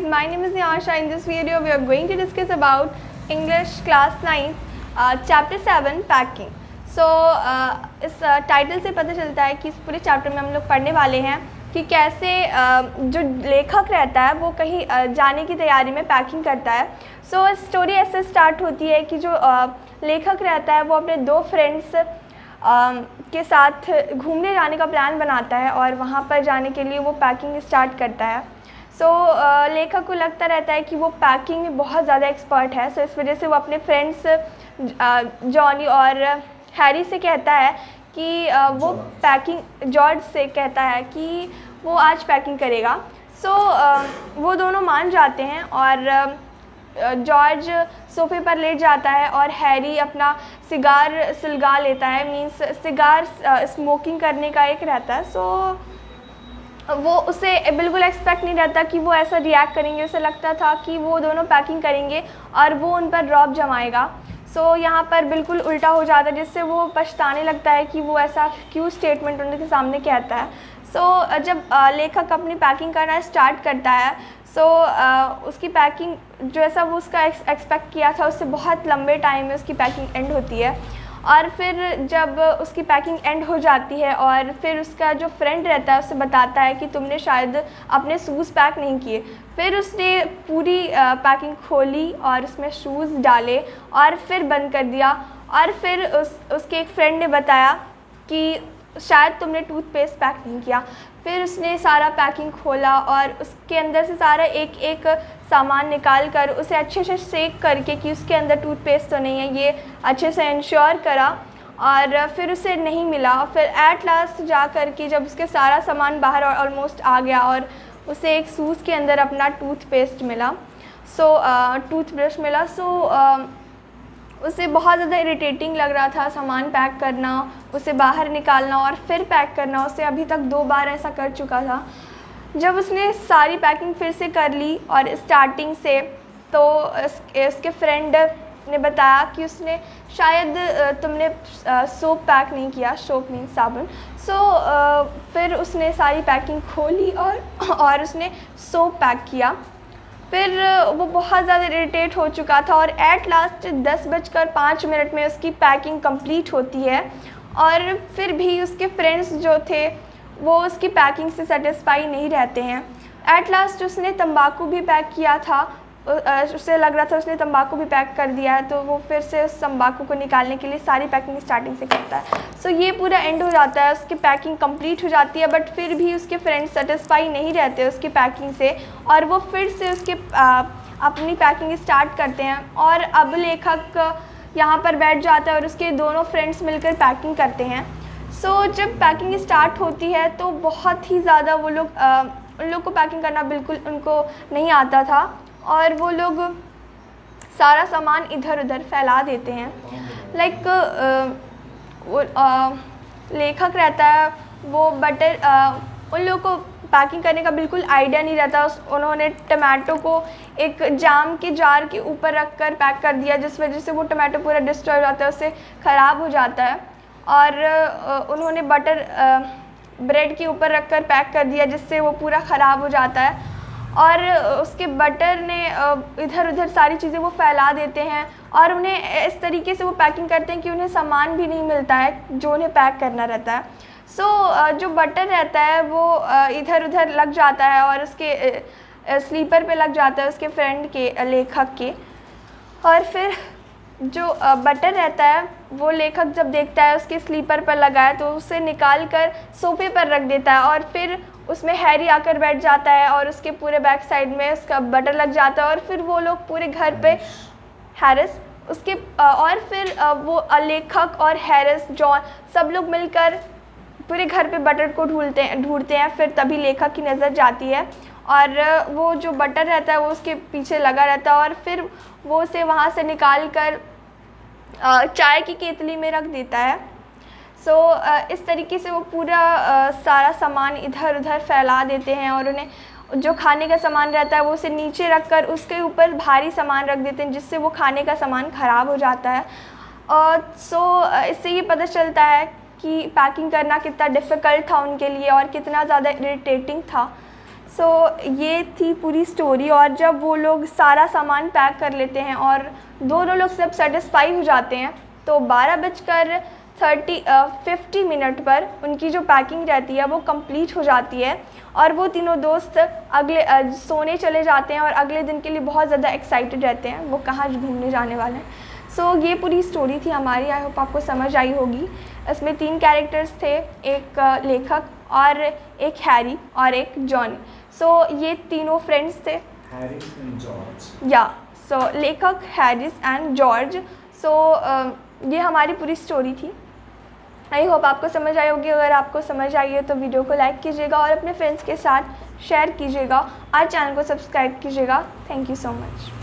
my name is Niyasha. In this video we are going to discuss about English class 9 chapter 7 packing. So इस title से पता चलता है कि इस पूरे चैप्टर में हम लोग पढ़ने वाले हैं कि कैसे जो लेखक रहता है वो कहीं जाने की तैयारी में पैकिंग करता है. सो स्टोरी ऐसे स्टार्ट होती है कि जो लेखक रहता है वो अपने दो फ्रेंड्स के साथ घूमने जाने का प्लान बनाता है और वहाँ पर जाने के लिए वो पैकिंग स्टार्ट करता है. सो लेखक को लगता रहता है कि वो पैकिंग में बहुत ज़्यादा एक्सपर्ट है. सो इस वजह से वो अपने फ्रेंड्स जॉनी और हैरी से कहता है कि वो पैकिंग जॉर्ज से कहता है कि वो आज पैकिंग करेगा. सो वो दोनों मान जाते हैं और जॉर्ज सोफे पर लेट जाता है और हैरी अपना सिगार सुलगा लेता है. मींस सिगार स्मोकिंग करने का एक रहता है. सो वो उसे बिल्कुल एक्सपेक्ट नहीं रहता कि वो ऐसा रिएक्ट करेंगे. उसे लगता था कि वो दोनों पैकिंग करेंगे और वो उन पर ड्रॉप जमाएगा. सो यहाँ पर बिल्कुल उल्टा हो जाता है जिससे वो पछताने लगता है कि वो ऐसा क्यों स्टेटमेंट उनके सामने कहता है. सो जब लेखक अपनी पैकिंग करना स्टार्ट करता है सो उसकी पैकिंग जो ऐसा वो उसका एक्सपेक्ट किया था उससे बहुत लंबे टाइम में उसकी पैकिंग एंड होती है. और फिर जब उसकी पैकिंग एंड हो जाती है और फिर उसका जो फ्रेंड रहता है उससे बताता है कि तुमने शायद अपने शूज़ पैक नहीं किए. फिर उसने पूरी पैकिंग खोली और उसमें शूज़ डाले और फिर बंद कर दिया. और फिर उसके एक फ्रेंड ने बताया कि शायद तुमने टूथपेस्ट पैक नहीं किया. फिर उसने सारा पैकिंग खोला और उसके अंदर से सारा एक एक सामान निकाल कर उसे अच्छे से सेक करके कि उसके अंदर टूथपेस्ट तो नहीं है ये अच्छे से इंश्योर करा. और फिर उसे नहीं मिला. फिर एट लास्ट जा कर के जब उसके सारा सामान बाहर ऑलमोस्ट आ गया और उसे एक शूज़ के अंदर अपना टूथपेस्ट मिला. सो टूथब्रश मिला. सो उसे बहुत ज़्यादा इरिटेटिंग लग रहा था सामान पैक करना, उसे बाहर निकालना और फिर पैक करना. उसे अभी तक 2 बार ऐसा कर चुका था. जब उसने सारी पैकिंग फिर से कर ली और स्टार्टिंग से तो उसके फ्रेंड ने बताया कि उसने शायद तुमने सोप पैक नहीं किया. सोप मीन साबुन. सो फिर उसने सारी पैकिंग खोली और उसने सोप पैक किया. फिर वो बहुत ज़्यादा इरिटेट हो चुका था और एट लास्ट 10:05 में उसकी पैकिंग कंप्लीट होती है. और फिर भी उसके फ्रेंड्स जो थे वो उसकी पैकिंग से सेटिस्फाई नहीं रहते हैं. एट लास्ट उसने तंबाकू भी पैक किया था. उसे लग रहा था उसने तंबाकू भी पैक कर दिया है तो वो फिर से उस तंबाकू को निकालने के लिए सारी पैकिंग स्टार्टिंग से करता है. सो ये पूरा एंड हो जाता है. उसकी पैकिंग कंप्लीट हो जाती है बट फिर भी उसके फ्रेंड्स सेटिस्फाई नहीं रहते उसकी पैकिंग से और वो फिर से उसके अपनी पैकिंग स्टार्ट करते हैं. और अब लेखक यहाँ पर बैठ जाता है और उसके दोनों फ्रेंड्स मिलकर पैकिंग करते हैं. सो जब पैकिंग स्टार्ट होती है तो बहुत ही ज़्यादा वो लोग उन लोग को पैकिंग करना बिल्कुल उनको नहीं आता था और वो लोग सारा सामान इधर उधर फैला देते हैं. लाइक वो लेखक रहता है वो बटर उन लोगों को पैकिंग करने का बिल्कुल आइडिया नहीं रहता. उन्होंने टमाटो को एक जाम के जार के ऊपर रख कर पैक कर दिया जिस वजह से वो टमाटो पूरा डिस्ट्रॉय हो जाता है, उससे ख़राब हो जाता है. और उन्होंने बटर ब्रेड के ऊपर रख कर पैक कर दिया जिससे वो पूरा ख़राब हो जाता है. और उसके बटर ने इधर उधर सारी चीज़ें वो फैला देते हैं और उन्हें इस तरीके से वो पैकिंग करते हैं कि उन्हें सामान भी नहीं मिलता है जो उन्हें पैक करना रहता है. सो जो बटर रहता है वो इधर उधर लग जाता है और उसके स्लीपर पे लग जाता है उसके फ्रेंड के लेखक के. और फिर जो बटर रहता है वो लेखक जब देखता है उसके स्लीपर पर लगा है तो उसे निकाल कर सोफे पर रख देता है. और फिर उसमें हैरी आकर बैठ जाता है और उसके पूरे बैक साइड में उसका बटर लग जाता है. और फिर वो लोग पूरे घर पे हैरिस उसके और फिर वो लेखक और हैरिस जॉन सब लोग मिलकर पूरे घर पे बटर को ढूंढते हैं. फिर तभी लेखक की नज़र जाती है और वो जो बटर रहता है वो उसके पीछे लगा रहता है और फिर वो उसे वहाँ से निकाल कर चाय की केतली में रख देता है. सो इस तरीके से वो पूरा सारा सामान इधर उधर फैला देते हैं और उन्हें जो खाने का सामान रहता है वो उसे नीचे रख कर उसके ऊपर भारी सामान रख देते हैं जिससे वो खाने का सामान ख़राब हो जाता है. सो इससे ये पता चलता है कि पैकिंग करना कितना डिफ़िकल्ट था उनके लिए और कितना ज़्यादा इरिटेटिंग था. सो ये थी पूरी स्टोरी। और जब वो लोग सारा सामान पैक कर लेते हैं और दोनों लोग सब सेटिस्फाई हो जाते हैं तो 12:50 पर उनकी जो पैकिंग रहती है वो कंप्लीट हो जाती है और वो तीनों दोस्त अगले सोने चले जाते हैं और अगले दिन के लिए बहुत ज़्यादा एक्साइटेड रहते हैं वो कहाँ घूमने जाने वाले हैं। सो ये पूरी स्टोरी थी हमारी। आई होप आपको समझ आई होगी। इसमें 3 कैरेक्टर्स थे, एक लेखक और एक हैरी और एक जॉनी। सो ये तीनों फ्रेंड्स थे, हैरिस एंड जॉर्ज। या सो लेखक हैरिस एंड जॉर्ज। सो ये हमारी पूरी स्टोरी थी। आई होप आपको समझ आई होगी। अगर आपको समझ आई है तो वीडियो को लाइक कीजिएगा और अपने फ्रेंड्स के साथ शेयर कीजिएगा और चैनल को सब्सक्राइब कीजिएगा। Thank you so much.